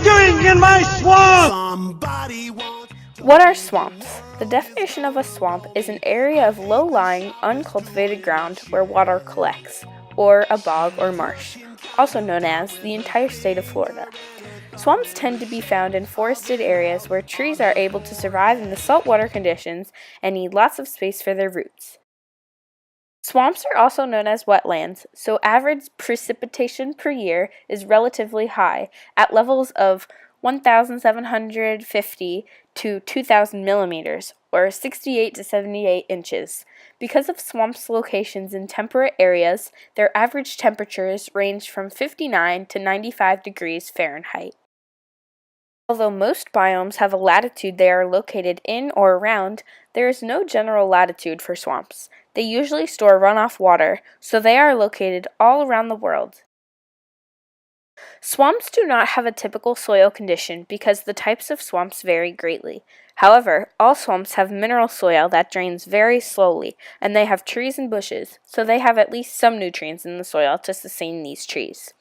doing in my swamp? What are swamps? The definition of a swamp is an area of low-lying, uncultivated ground where water collects, or a bog or marsh, also known as the entire state of Florida. Swamps tend to be found in forested areas where trees are able to survive in the saltwater conditions and need lots of space for their roots. Swamps are also known as wetlands, so average precipitation per year is relatively high, at levels of 1,750 to 2,000 millimeters, or 68 to 78 inches. Because of swamps' locations in temperate areas, their average temperatures range from 59 to 95 degrees Fahrenheit. Although most biomes have a latitude they are located in or around, there is no general latitude for swamps. They usually store runoff water, so they are located all around the world. Swamps do not have a typical soil condition because the types of swamps vary greatly. However, all swamps have mineral soil that drains very slowly, and they have trees and bushes, so they have at least some nutrients in the soil to sustain these trees.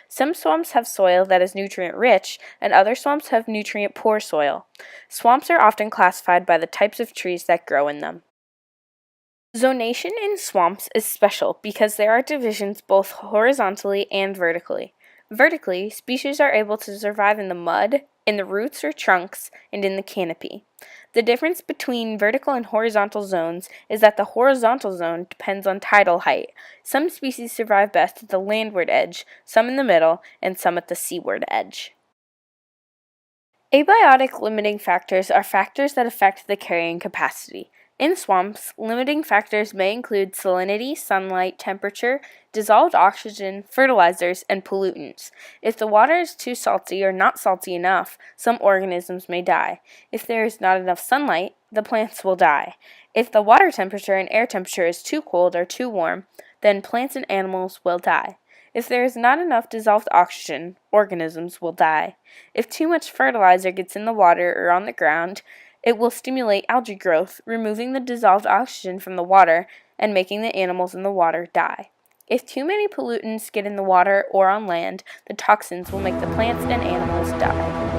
Some swamps have soil that is nutrient-rich, and other swamps have nutrient-poor soil. Swamps are often classified by the types of trees that grow in them. Zonation in swamps is special because there are divisions both horizontally and vertically. Vertically, species are able to survive in the mud, in the roots or trunks, and in the canopy. The difference between vertical and horizontal zones is that the horizontal zone depends on tidal height. Some species survive best at the landward edge, some in the middle, and some at the seaward edge. Abiotic limiting factors are factors that affect the carrying capacity. In swamps, limiting factors may include salinity, sunlight, temperature, dissolved oxygen, fertilizers, and pollutants. If the water is too salty or not salty enough, some organisms may die. If there is not enough sunlight, the plants will die. If the water temperature and air temperature is too cold or too warm, then plants and animals will die. If there is not enough dissolved oxygen, organisms will die. If too much fertilizer gets in the water or on the ground, it will stimulate algae growth, removing the dissolved oxygen from the water and making the animals in the water die. If too many pollutants get in the water or on land, the toxins will make the plants and animals die.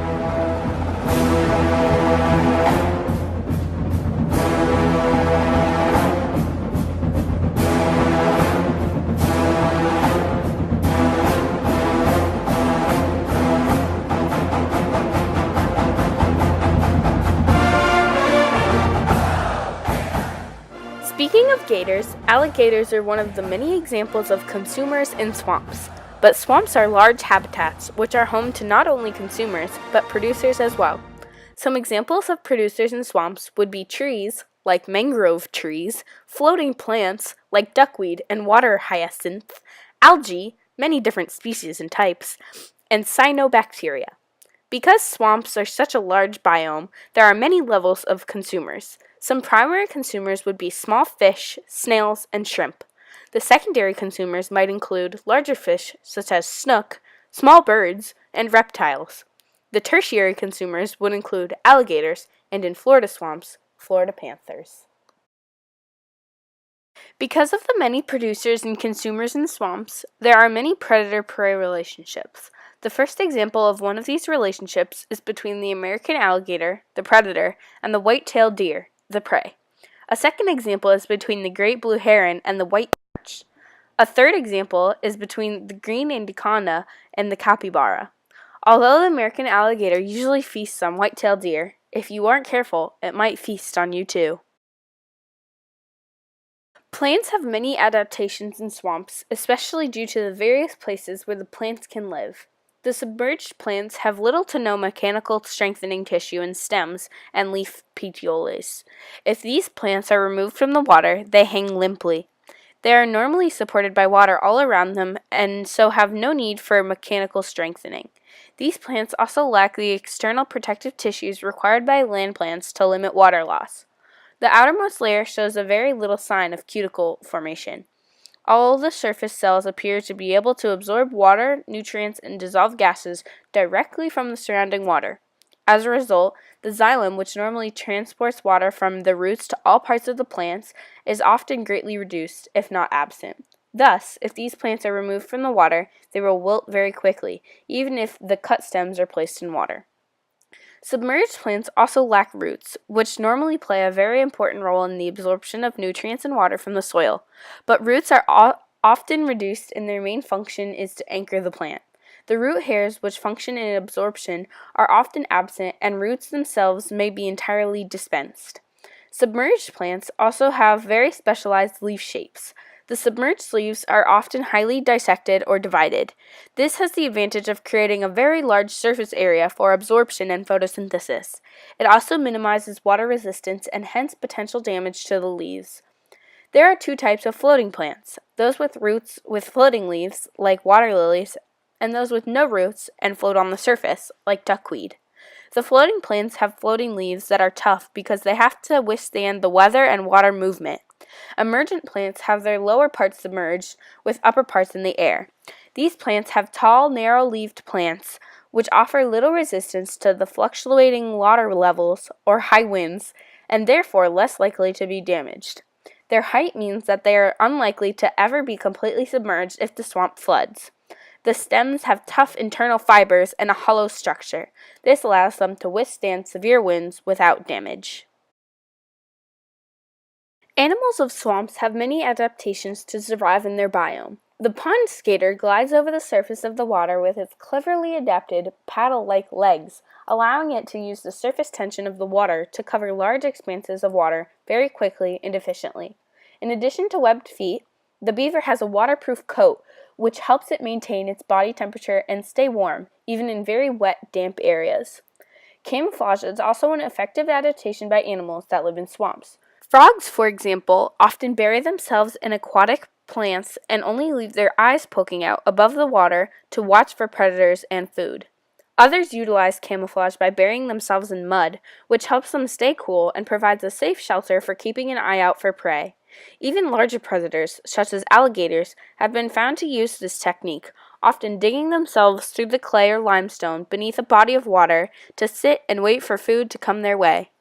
Speaking of gators, alligators are one of the many examples of consumers in swamps. But swamps are large habitats, which are home to not only consumers, but producers as well. Some examples of producers in swamps would be trees, like mangrove trees, floating plants, like duckweed and water hyacinth, algae, many different species and types, and cyanobacteria. Because swamps are such a large biome, there are many levels of consumers. Some primary consumers would be small fish, snails, and shrimp. The secondary consumers might include larger fish, such as snook, small birds, and reptiles. The tertiary consumers would include alligators, and in Florida swamps, Florida panthers. Because of the many producers and consumers in swamps, there are many predator-prey relationships. The first example of one of these relationships is between the American alligator, the predator, and the white-tailed deer, the prey. A second example is between the great blue heron and the white perch. A third example is between the green anaconda and the capybara. Although the American alligator usually feasts on white-tailed deer, if you aren't careful, it might feast on you too. Plants have many adaptations in swamps, especially due to the various places where the plants can live. The submerged plants have little to no mechanical strengthening tissue in stems and leaf petioles. If these plants are removed from the water, they hang limply. They are normally supported by water all around them and so have no need for mechanical strengthening. These plants also lack the external protective tissues required by land plants to limit water loss. The outermost layer shows a very little sign of cuticle formation. All the surface cells appear to be able to absorb water, nutrients, and dissolved gases directly from the surrounding water. As a result, the xylem, which normally transports water from the roots to all parts of the plants, is often greatly reduced, if not absent. Thus, if these plants are removed from the water, they will wilt very quickly, even if the cut stems are placed in water. Submerged plants also lack roots, which normally play a very important role in the absorption of nutrients and water from the soil, but roots are often reduced and their main function is to anchor the plant. The root hairs, which function in absorption, are often absent, and roots themselves may be entirely dispensed. Submerged plants also have very specialized leaf shapes. The submerged leaves are often highly dissected or divided. This has the advantage of creating a very large surface area for absorption and photosynthesis. It also minimizes water resistance and hence potential damage to the leaves. There are two types of floating plants, those with roots with floating leaves, like water lilies, and those with no roots and float on the surface, like duckweed. The floating plants have floating leaves that are tough because they have to withstand the weather and water movement. Emergent plants have their lower parts submerged, with upper parts in the air. These plants have tall, narrow-leaved plants, which offer little resistance to the fluctuating water levels or high winds, and therefore less likely to be damaged. Their height means that they are unlikely to ever be completely submerged if the swamp floods. The stems have tough internal fibers and a hollow structure. This allows them to withstand severe winds without damage. Animals of swamps have many adaptations to survive in their biome. The pond skater glides over the surface of the water with its cleverly adapted paddle-like legs, allowing it to use the surface tension of the water to cover large expanses of water very quickly and efficiently. In addition to webbed feet, the beaver has a waterproof coat, which helps it maintain its body temperature and stay warm, even in very wet, damp areas. Camouflage is also an effective adaptation by animals that live in swamps. Frogs, for example, often bury themselves in aquatic plants and only leave their eyes poking out above the water to watch for predators and food. Others utilize camouflage by burying themselves in mud, which helps them stay cool and provides a safe shelter for keeping an eye out for prey. Even larger predators, such as alligators, have been found to use this technique, often digging themselves through the clay or limestone beneath a body of water to sit and wait for food to come their way.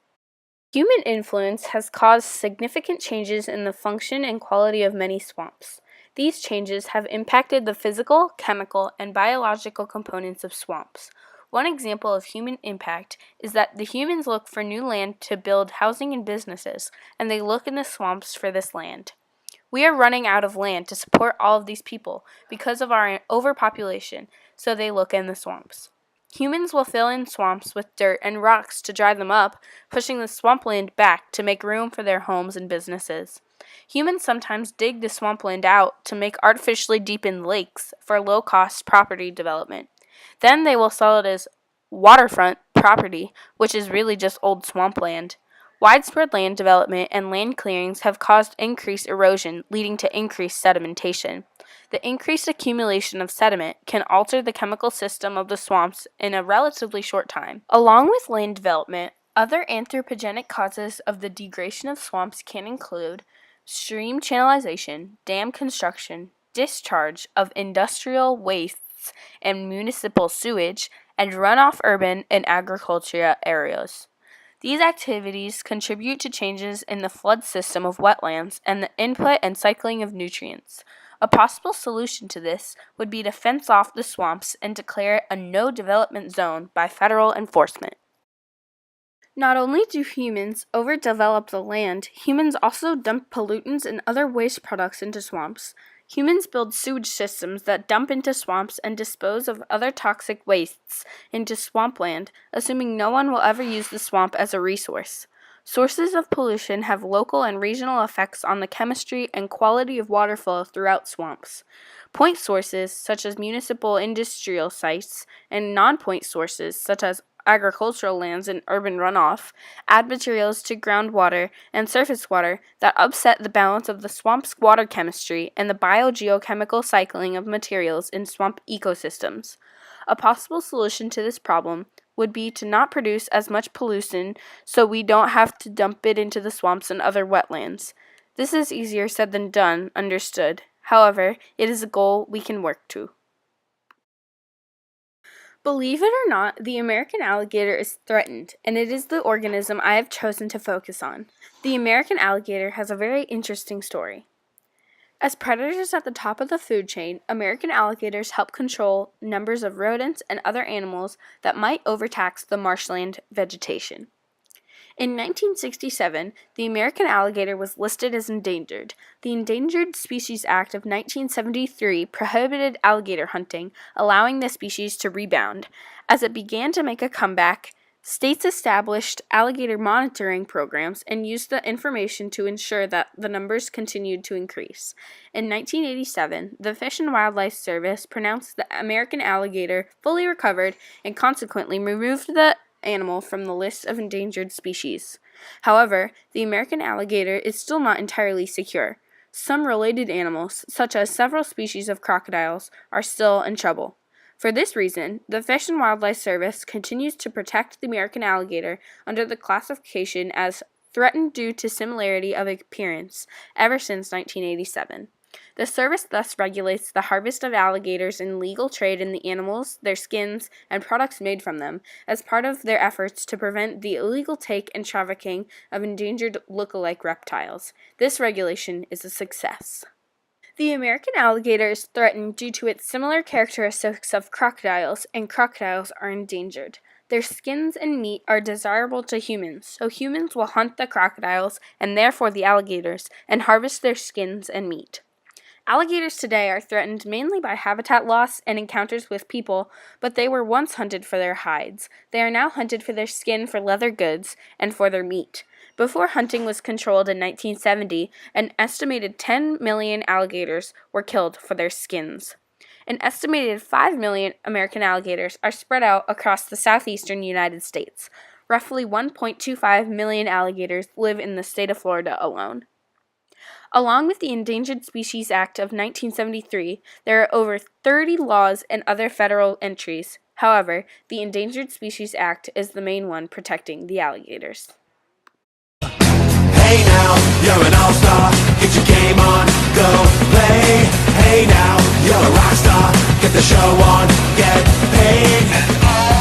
Human influence has caused significant changes in the function and quality of many swamps. These changes have impacted the physical, chemical, and biological components of swamps. One example of human impact is that the humans look for new land to build housing and businesses, and they look in the swamps for this land. We are running out of land to support all of these people because of our overpopulation, so they look in the swamps. Humans will fill in swamps with dirt and rocks to dry them up, pushing the swampland back to make room for their homes and businesses. Humans sometimes dig the swampland out to make artificially deepened lakes for low-cost property development. Then they will sell it as waterfront property, which is really just old swampland. Widespread land development and land clearings have caused increased erosion, leading to increased sedimentation. The increased accumulation of sediment can alter the chemical system of the swamps in a relatively short time. Along with land development, other anthropogenic causes of the degradation of swamps can include stream channelization, dam construction, discharge of industrial wastes and municipal sewage, and runoff urban and agricultural areas. These activities contribute to changes in the flood system of wetlands and the input and cycling of nutrients. A possible solution to this would be to fence off the swamps and declare it a no-development zone by federal enforcement. Not only do humans overdevelop the land, humans also dump pollutants and other waste products into swamps. Humans build sewage systems that dump into swamps and dispose of other toxic wastes into swampland, assuming no one will ever use the swamp as a resource. Sources of pollution have local and regional effects on the chemistry and quality of water flow throughout swamps. Point sources, such as municipal industrial sites, and non-point sources, such as agricultural lands and urban runoff, add materials to groundwater and surface water that upset the balance of the swamp's water chemistry and the biogeochemical cycling of materials in swamp ecosystems. A possible solution to this problem would be to not produce as much pollution so we don't have to dump it into the swamps and other wetlands. This is easier said than done, understood. However, it is a goal we can work to. Believe it or not, the American alligator is threatened, and it is the organism I have chosen to focus on. The American alligator has a very interesting story. As predators at the top of the food chain, American alligators help control numbers of rodents and other animals that might overtax the marshland vegetation. In 1967, the American alligator was listed as endangered. The Endangered Species Act of 1973 prohibited alligator hunting, allowing the species to rebound. As it began to make a comeback, states established alligator monitoring programs and used the information to ensure that the numbers continued to increase. In 1987, the Fish and Wildlife Service pronounced the American alligator fully recovered and consequently removed the animal from the list of endangered species. However, the American alligator is still not entirely secure. Some related animals, such as several species of crocodiles, are still in trouble. For this reason, the Fish and Wildlife Service continues to protect the American alligator under the classification as threatened due to similarity of appearance ever since 1987. The service thus regulates the harvest of alligators and legal trade in the animals, their skins, and products made from them, as part of their efforts to prevent the illegal take and trafficking of endangered look-alike reptiles. This regulation is a success. The American alligator is threatened due to its similar characteristics of crocodiles, and crocodiles are endangered. Their skins and meat are desirable to humans, so humans will hunt the crocodiles, and therefore the alligators, and harvest their skins and meat. Alligators today are threatened mainly by habitat loss and encounters with people, but they were once hunted for their hides. They are now hunted for their skin for leather goods and for their meat. Before hunting was controlled in 1970, an estimated 10 million alligators were killed for their skins. An estimated 5 million American alligators are spread out across the southeastern United States. Roughly 1.25 million alligators live in the state of Florida alone. Along with the Endangered Species Act of 1973, there are over 30 laws and other federal entries. However, the Endangered Species Act is the main one protecting the alligators. Hey now, you're an all-star. Get your game on, go play. Hey now, you're a rock star. Get the show on, get paid. And all